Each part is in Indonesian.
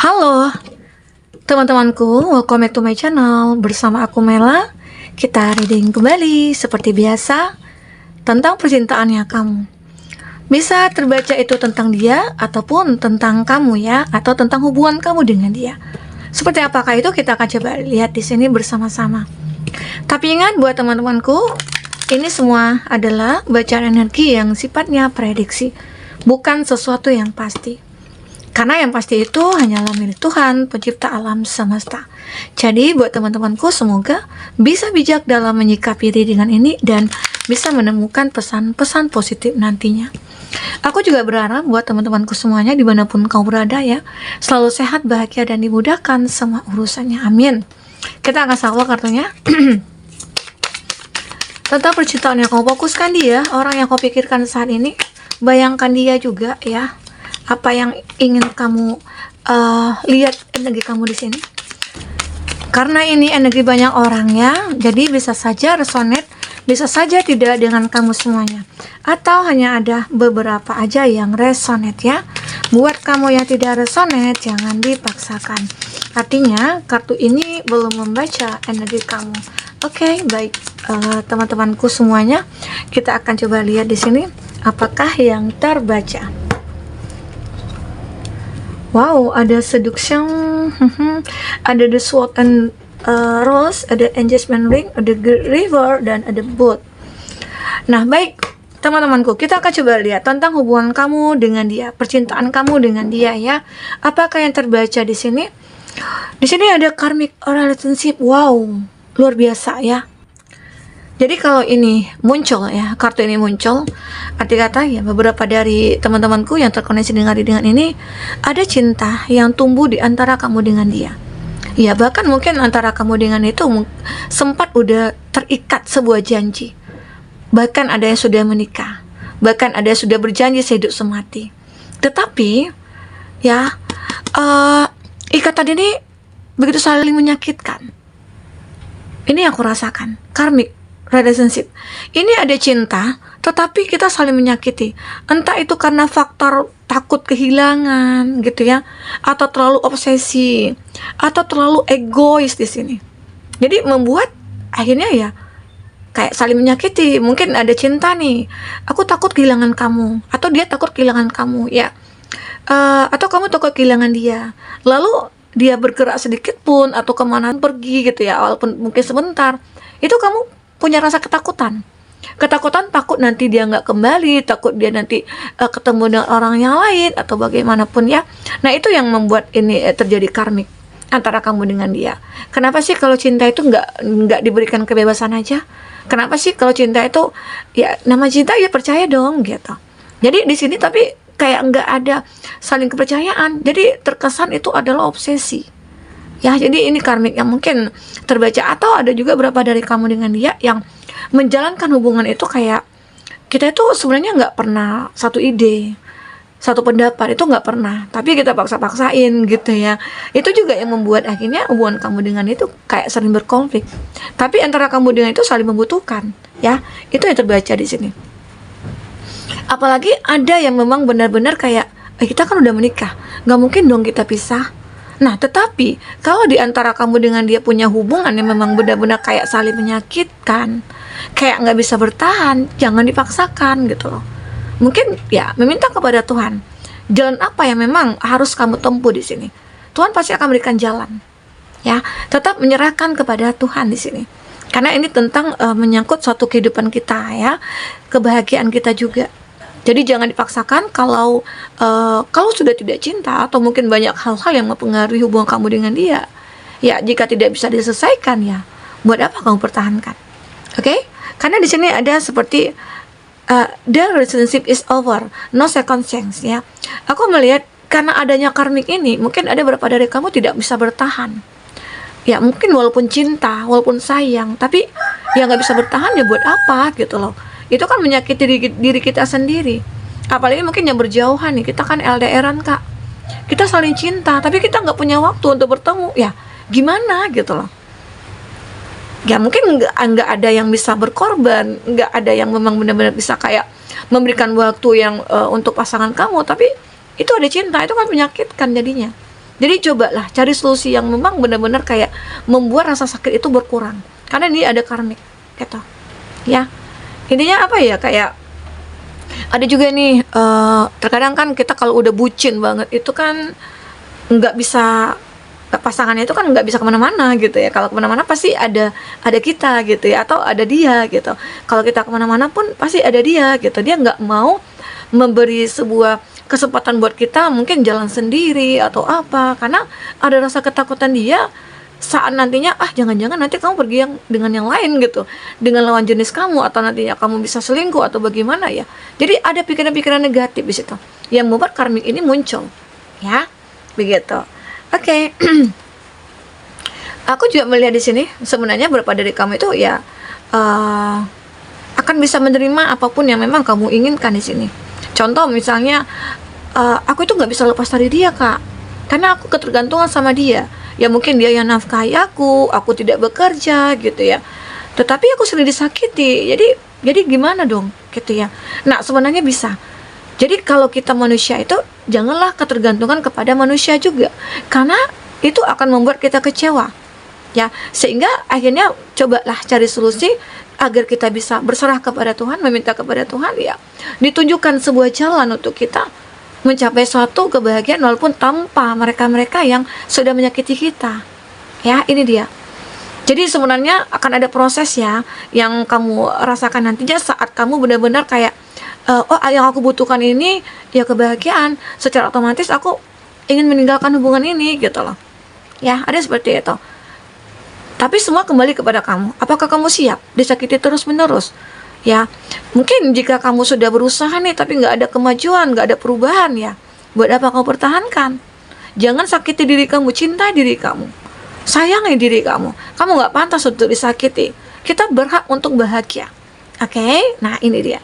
Halo teman-temanku, welcome back to my channel. Bersama aku Mela, kita reading kembali seperti biasa tentang percintaannya kamu. Bisa terbaca itu tentang dia ataupun tentang kamu ya, atau tentang hubungan kamu dengan dia. Seperti apakah itu kita akan coba lihat di sini bersama-sama. Tapi ingat buat teman-temanku, ini semua adalah bacaan energi yang sifatnya prediksi, bukan sesuatu yang pasti. Karena yang pasti itu hanyalah milik Tuhan, pencipta alam semesta. Jadi buat teman-temanku, semoga bisa bijak dalam menyikapi readingan ini dan bisa menemukan pesan-pesan positif nantinya. Aku juga berharap buat teman-temanku semuanya dimanapun kau berada ya, selalu sehat, bahagia, dan dimudahkan semua urusannya. Amin. Kita akan sawal kartunya. Tentang percintaan yang kau fokuskan dia, orang yang kau pikirkan saat ini, bayangkan dia juga ya. Apa yang ingin kamu lihat energi kamu di sini? Karena ini energi banyak orang ya, jadi bisa saja resonate, bisa saja tidak dengan kamu semuanya, atau hanya ada beberapa aja yang resonate ya. Buat kamu yang tidak resonate, jangan dipaksakan. Artinya kartu ini belum membaca energi kamu. Oke, baik teman-temanku semuanya, kita akan coba lihat di sini apakah yang terbaca. Wow, ada seduction, ada the sword and rose, ada engagement ring, ada river, dan ada boat. Nah, baik teman-temanku, kita akan coba lihat tentang hubungan kamu dengan dia, percintaan kamu dengan dia ya. Apakah yang terbaca di sini? Di sini ada karmic relationship. Wow, luar biasa ya. Jadi kalau ini muncul ya, kartu ini muncul, arti kata ya beberapa dari teman-temanku yang terkoneksi dengan readingan ini, ada cinta yang tumbuh di antara kamu dengan dia. Ya bahkan mungkin antara kamu dengan itu sempat udah terikat sebuah janji. Bahkan ada yang sudah menikah, bahkan ada yang sudah berjanji sehidup semati. Tetapi ya ikatan ini begitu saling menyakitkan. Ini yang aku rasakan, karmic relationship. Ini ada cinta, tetapi kita saling menyakiti. Entah itu karena faktor takut kehilangan, gitu ya, atau terlalu obsesi, atau terlalu egois di sini. Jadi membuat akhirnya ya kayak saling menyakiti. Mungkin ada cinta nih, aku takut kehilangan kamu, atau dia takut kehilangan kamu, ya, atau kamu takut kehilangan dia. Lalu dia bergerak sedikit pun atau kemana pergi gitu ya, walaupun mungkin sebentar, itu kamu punya rasa ketakutan, takut nanti dia nggak kembali, takut dia nanti ketemu dengan orang yang lain atau bagaimanapun ya. Nah itu yang membuat ini terjadi karmik antara kamu dengan dia. Kenapa sih kalau cinta itu nggak diberikan kebebasan aja? Kenapa sih kalau cinta itu ya nama cinta ya percaya dong gitu. Jadi di sini tapi kayak nggak ada saling kepercayaan. Jadi terkesan itu adalah obsesi. Ya, jadi ini karmik yang mungkin terbaca, atau ada juga beberapa dari kamu dengan dia yang menjalankan hubungan itu kayak kita itu sebenarnya nggak pernah satu ide, satu pendapat, itu nggak pernah, tapi kita paksa-paksain gitu ya. Itu juga yang membuat akhirnya hubungan kamu dengan itu kayak sering berkonflik. Tapi antara kamu dengan itu saling membutuhkan, ya. Itu yang terbaca di sini. Apalagi ada yang memang benar-benar kayak kita kan udah menikah, nggak mungkin dong kita pisah. Nah, tetapi kalau di antara kamu dengan dia punya hubungan yang memang benar-benar kayak saling menyakitkan, kayak nggak bisa bertahan, jangan dipaksakan gitu loh. Mungkin ya meminta kepada Tuhan, jalan apa yang memang harus kamu tempuh di sini. Tuhan pasti akan berikan jalan. Ya, tetap menyerahkan kepada Tuhan di sini. Karena ini tentang menyangkut suatu kehidupan kita ya, kebahagiaan kita juga. Jadi jangan dipaksakan kalau sudah tidak cinta atau mungkin banyak hal-hal yang mempengaruhi hubungan kamu dengan dia. Ya, jika tidak bisa diselesaikan ya, buat apa kamu pertahankan? Oke? Karena di sini ada seperti the relationship is over, no second chance ya. Aku melihat karena adanya karmik ini, mungkin ada beberapa dari kamu tidak bisa bertahan. Ya, mungkin walaupun cinta, walaupun sayang, tapi ya nggak bisa bertahan ya buat apa gitu loh. Itu kan menyakiti diri kita sendiri. Apalagi mungkin yang berjauhan nih, kita kan LDRan kak, kita saling cinta tapi kita nggak punya waktu untuk bertemu, ya gimana gitu loh. Ya mungkin nggak ada yang bisa berkorban, nggak ada yang memang benar-benar bisa kayak memberikan waktu yang untuk pasangan kamu, tapi itu ada cinta, itu kan menyakitkan jadinya. Jadi cobalah cari solusi yang memang benar-benar kayak membuat rasa sakit itu berkurang. Karena ini ada karmik, gitu. Ya, intinya apa ya, kayak ada juga nih, terkadang kan kita kalau udah bucin banget itu kan nggak bisa, pasangannya itu kan nggak bisa kemana-mana gitu ya. Kalau kemana-mana pasti ada kita gitu ya, atau ada dia gitu. Kalau kita kemana-mana pun pasti ada dia gitu. Dia nggak mau memberi sebuah kesempatan buat kita mungkin jalan sendiri atau apa, karena ada rasa ketakutan dia saat nantinya jangan-jangan nanti kamu pergi dengan yang lain gitu, dengan lawan jenis kamu, atau nantinya kamu bisa selingkuh atau bagaimana ya. Jadi ada pikiran-pikiran negatif di situ yang membuat karmik ini muncul, ya, begitu. Oke. Aku juga melihat di sini sebenarnya beberapa dari kamu itu ya akan bisa menerima apapun yang memang kamu inginkan di sini. Contoh misalnya, aku itu nggak bisa lepas dari dia, Kak, karena aku ketergantungan sama dia. Ya mungkin dia yang nafkahi aku tidak bekerja gitu ya. Tetapi aku sering disakiti. Jadi gimana dong gitu ya. Nah, sebenarnya bisa. Jadi kalau kita manusia itu janganlah ketergantungan kepada manusia juga, karena itu akan membuat kita kecewa. Ya, sehingga akhirnya cobalah cari solusi agar kita bisa berserah kepada Tuhan, meminta kepada Tuhan, ya. Ditunjukkan sebuah jalan untuk kita mencapai suatu kebahagiaan walaupun tanpa mereka-mereka yang sudah menyakiti kita. Ya, ini dia. Jadi sebenarnya akan ada proses ya yang kamu rasakan nantinya saat kamu benar-benar kayak yang aku butuhkan ini ya kebahagiaan, secara otomatis aku ingin meninggalkan hubungan ini gitu loh. Ya, ada seperti itu. Tapi semua kembali kepada kamu. Apakah kamu siap disakiti terus-menerus? Ya, mungkin jika kamu sudah berusaha nih tapi nggak ada kemajuan, nggak ada perubahan, ya buat apa kamu pertahankan? Jangan sakiti diri kamu, cintai diri kamu, sayangi diri kamu. Kamu nggak pantas untuk disakiti. Kita berhak untuk bahagia. Oke? Nah, ini dia.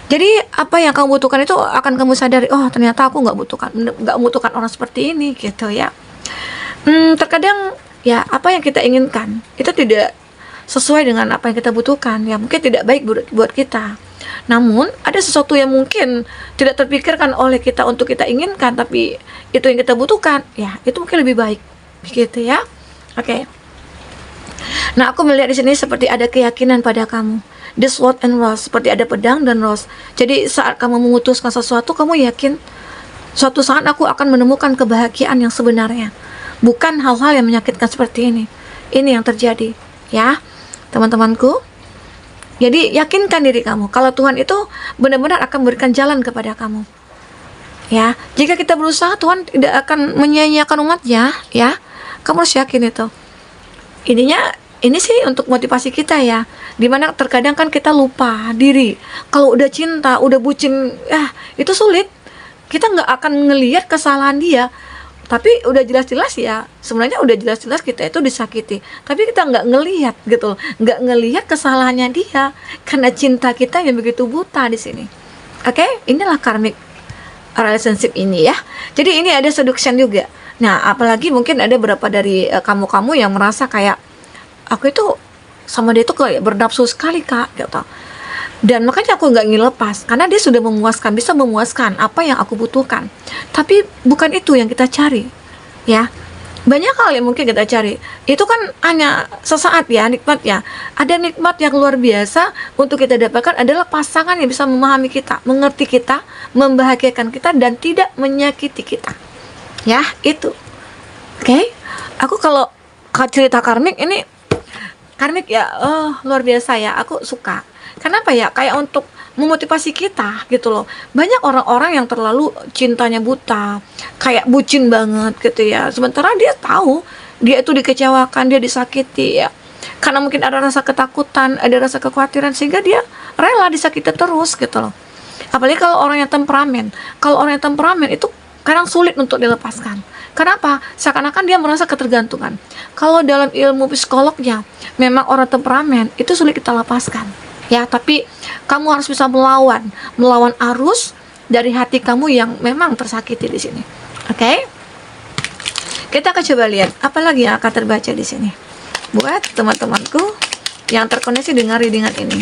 Jadi apa yang kamu butuhkan itu akan kamu sadari, oh ternyata aku nggak membutuhkan orang seperti ini gitu ya. Terkadang ya apa yang kita inginkan itu tidak sesuai dengan apa yang kita butuhkan, ya mungkin tidak baik buat kita. Namun ada sesuatu yang mungkin tidak terpikirkan oleh kita untuk kita inginkan, tapi itu yang kita butuhkan, ya itu mungkin lebih baik gitu ya. Oke. Nah, aku melihat di sini seperti ada keyakinan pada kamu. The sword and rose, seperti ada pedang dan rose. Jadi saat kamu memutuskan sesuatu, kamu yakin suatu saat aku akan menemukan kebahagiaan yang sebenarnya, bukan hal-hal yang menyakitkan seperti ini. Ini yang terjadi, ya teman-temanku. Jadi yakinkan diri kamu kalau Tuhan itu benar-benar akan memberikan jalan kepada kamu. Ya, jika kita berusaha, Tuhan tidak akan menyia-nyiakan umatnya, ya. Kamu harus yakin itu. Ini sih untuk motivasi kita ya. Dimana terkadang kan kita lupa diri. Kalau udah cinta, udah bucin, itu sulit. Kita nggak akan ngelihat kesalahan dia. Tapi udah jelas-jelas ya, sebenarnya udah jelas-jelas kita itu disakiti. Tapi kita nggak ngelihat gitu, nggak ngelihat kesalahannya dia karena cinta kita yang begitu buta di sini. Oke, inilah karmic relationship ini ya. Jadi ini ada seduction juga. Nah, apalagi mungkin ada beberapa dari kamu-kamu yang merasa kayak aku itu sama dia itu kayak bernafsu sekali, Kak, gitu. Dan makanya aku nggak ingin lepas, karena dia sudah memuaskan, bisa memuaskan apa yang aku butuhkan. Tapi bukan itu yang kita cari, ya. Banyak hal yang mungkin kita cari, itu kan hanya sesaat ya nikmatnya. Ada nikmat yang luar biasa untuk kita dapatkan adalah pasangan yang bisa memahami kita, mengerti kita, membahagiakan kita, dan tidak menyakiti kita. Ya, itu. Oke? Aku kalau cerita karmik ini, karmik ya, luar biasa ya, aku suka. Kenapa ya? Kayak untuk memotivasi kita gitu loh. Banyak orang-orang yang terlalu cintanya buta, kayak bucin banget gitu ya. Sementara dia tahu dia itu dikecewakan, dia disakiti ya. Karena mungkin ada rasa ketakutan, ada rasa kekhawatiran, sehingga dia rela disakiti terus gitu loh. Apalagi kalau orang yang temperamen. Kalau orang yang temperamen itu kadang sulit untuk dilepaskan. Kenapa? Seakan-akan dia merasa ketergantungan. Kalau dalam ilmu psikolognya, memang orang temperamen itu sulit kita lepaskan. Ya, tapi kamu harus bisa melawan arus dari hati kamu yang memang tersakiti di sini. Oke? Kita akan coba lihat apa lagi yang akan terbaca di sini. Buat teman-temanku yang terkoneksi dengan readingan ini.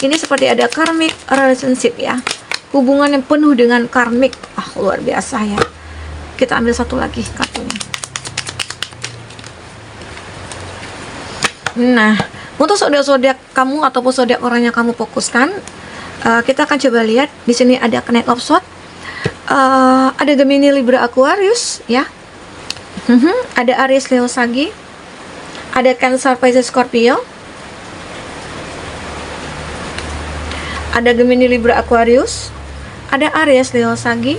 Ini seperti ada karmic relationship ya. Hubungan yang penuh dengan karmik. Luar biasa ya. kita ambil satu lagi kartunya. Nah, untuk zodiak kamu ataupun zodiak orang yang kamu fokuskan, kita akan coba lihat. Di sini ada Knight of Swords, ada Gemini, Libra, Aquarius, ya. Ada Aries, Leo, Sagi, ada Cancer, Pisces, Scorpio, ada Gemini, Libra, Aquarius, ada Aries, Leo, Sagi,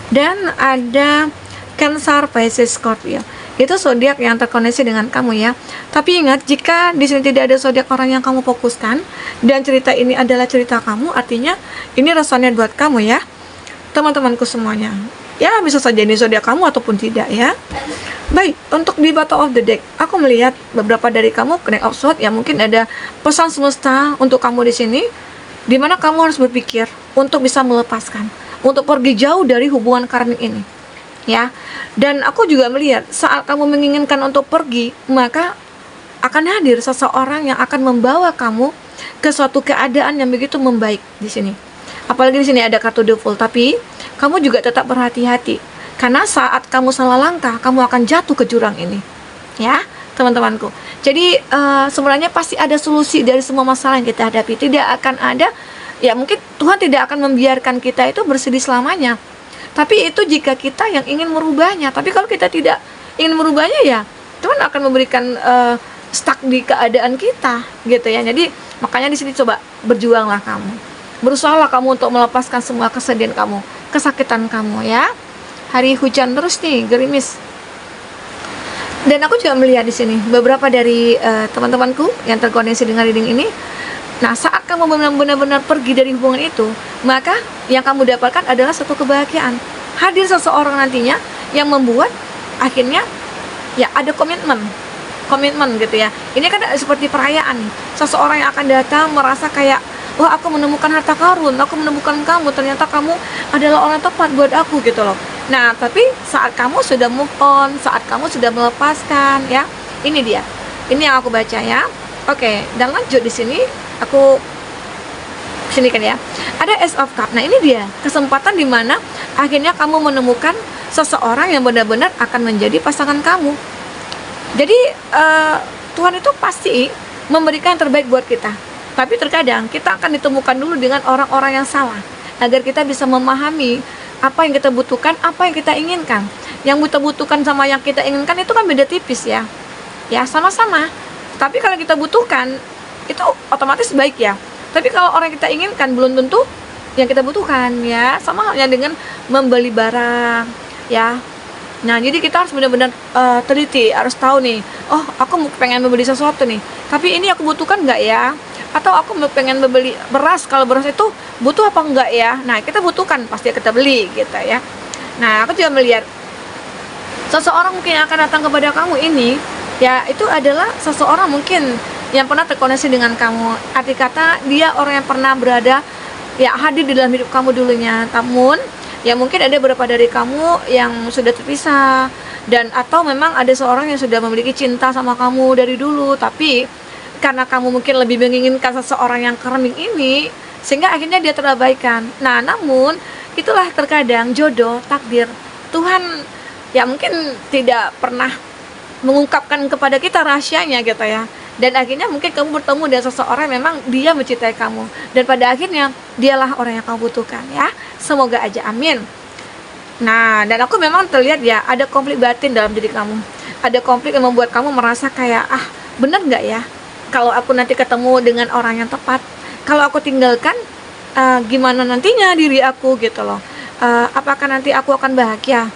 dan ada Cancer, Pisces, Scorpio. Itu zodiak yang terkoneksi dengan kamu ya. Tapi ingat, jika di sini tidak ada zodiak orang yang kamu fokuskan dan cerita ini adalah cerita kamu, artinya ini resonate buat kamu ya, teman-temanku semuanya. Ya, bisa saja ini zodiak kamu ataupun tidak ya. Baik, untuk di bottom of the deck, aku melihat beberapa dari kamu Knight of Swords ya, mungkin ada pesan semesta untuk kamu di sini, dimana kamu harus berpikir untuk bisa melepaskan, untuk pergi jauh dari hubungan karmik ini. Ya, dan aku juga melihat saat kamu menginginkan untuk pergi, maka akan hadir seseorang yang akan membawa kamu ke suatu keadaan yang begitu membaik di sini. Apalagi di sini ada kartu The Fool, tapi kamu juga tetap berhati-hati karena saat kamu salah langkah, kamu akan jatuh ke jurang ini. Ya, teman-temanku. Jadi sebenarnya pasti ada solusi dari semua masalah yang kita hadapi. Tidak akan ada, ya mungkin Tuhan tidak akan membiarkan kita itu bersedih selamanya. Tapi itu jika kita yang ingin merubahnya. Tapi kalau kita tidak ingin merubahnya, ya Tuhan akan memberikan stuck di keadaan kita, gitu ya. Jadi makanya di sini coba berjuanglah kamu, berusahalah kamu untuk melepaskan semua kesedihan kamu, kesakitan kamu ya. Hari hujan terus nih, gerimis. Dan aku juga melihat di sini beberapa dari teman-temanku yang terkoneksi dengan reading ini. Nah, saat kamu benar-benar pergi dari hubungan itu, maka yang kamu dapatkan adalah satu kebahagiaan. Hadir seseorang nantinya yang membuat akhirnya ya ada komitmen gitu ya. Ini kan seperti perayaan nih. Seseorang yang akan datang merasa kayak, wah, aku menemukan harta karun, aku menemukan kamu, ternyata kamu adalah orang tepat buat aku gitu loh. Nah, tapi saat kamu sudah move on, saat kamu sudah melepaskan ya, ini dia. Ini yang aku baca ya. Oke, dan lanjut di sini aku sini kan ya. Ada Ace of Cup. Nah, ini dia kesempatan dimana akhirnya kamu menemukan seseorang yang benar-benar akan menjadi pasangan kamu. Jadi Tuhan itu pasti memberikan yang terbaik buat kita. Tapi terkadang kita akan ditemukan dulu dengan orang-orang yang salah agar kita bisa memahami apa yang kita butuhkan, apa yang kita inginkan. Yang kita butuhkan sama yang kita inginkan itu kan beda tipis ya. Ya, sama-sama. Tapi kalau kita butuhkan itu otomatis baik ya. Tapi kalau orang yang kita inginkan belum tentu yang kita butuhkan ya. Sama halnya dengan membeli barang ya. Nah, jadi kita harus benar-benar teliti, harus tahu nih, oh, aku pengen membeli sesuatu nih, tapi ini aku butuhkan nggak ya? Atau aku pengen membeli beras, kalau beras itu butuh apa enggak ya? Nah, kita butuhkan, pasti kita beli gitu ya. Nah, aku juga melihat seseorang mungkin yang akan datang kepada kamu ini, ya itu adalah seseorang mungkin yang pernah terkoneksi dengan kamu. Arti kata dia orang yang pernah berada, ya hadir di dalam hidup kamu dulunya. Namun ya mungkin ada beberapa dari kamu yang sudah terpisah, dan atau memang ada seorang yang sudah memiliki cinta sama kamu dari dulu, tapi karena kamu mungkin lebih menginginkan seseorang yang karmik ini, sehingga akhirnya dia terabaikan. Nah, namun itulah terkadang jodoh, takdir Tuhan ya mungkin tidak pernah mengungkapkan kepada kita rahasianya gitu ya. Dan akhirnya mungkin kamu bertemu dengan seseorang yang memang dia mencintai kamu, dan pada akhirnya dialah orang yang kamu butuhkan ya. Semoga aja, amin. Nah, dan aku memang terlihat ya ada konflik batin dalam diri kamu. Ada konflik yang membuat kamu merasa kayak, bener nggak ya kalau aku nanti ketemu dengan orang yang tepat? Kalau aku tinggalkan, gimana nantinya diri aku gitu loh. Apakah nanti aku akan bahagia?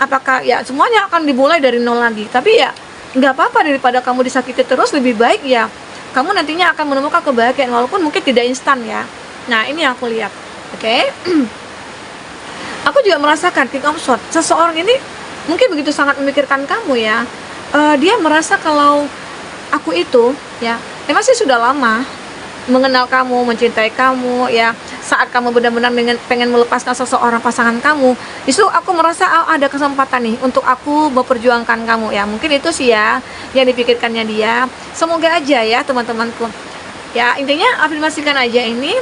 Apakah ya semuanya akan dimulai dari nol lagi? Tapi ya nggak apa-apa, daripada kamu disakiti terus, lebih baik ya kamu nantinya akan menemukan kebahagiaan walaupun mungkin tidak instan ya. Nah, ini yang aku lihat. Oke. Aku juga merasakan King of Swords, seseorang ini mungkin begitu sangat memikirkan kamu ya. Dia merasa kalau aku itu ya memang sih sudah lama mengenal kamu, mencintai kamu ya. Saat kamu benar-benar pengen melepaskan seseorang pasangan kamu, justru aku merasa ada kesempatan nih untuk aku memperjuangkan kamu ya. Mungkin itu sih ya yang dipikirkannya dia. Semoga aja ya teman-temanku. Ya, intinya afirmasikan aja ini.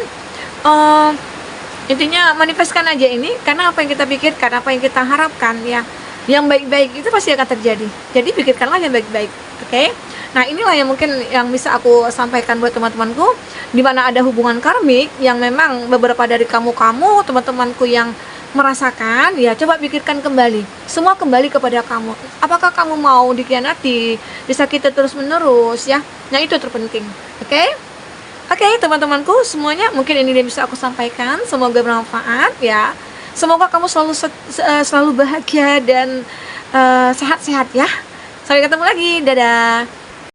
Intinya manifestkan aja ini, karena apa yang kita pikirkan, apa yang kita harapkan ya, yang baik-baik itu pasti akan terjadi. Jadi pikirkanlah yang baik-baik, oke? Nah, inilah yang mungkin yang bisa aku sampaikan buat teman-temanku, di mana ada hubungan karmik yang memang beberapa dari kamu-kamu, teman-temanku yang merasakan, ya coba pikirkan kembali. Semua kembali kepada kamu. Apakah kamu mau dikhianati, disakiti terus-menerus ya? Nah, itu terpenting, oke? Oke, teman-temanku semuanya, mungkin ini yang bisa aku sampaikan. Semoga bermanfaat ya. Semoga kamu selalu bahagia dan sehat-sehat ya. Sampai ketemu lagi. Dadah.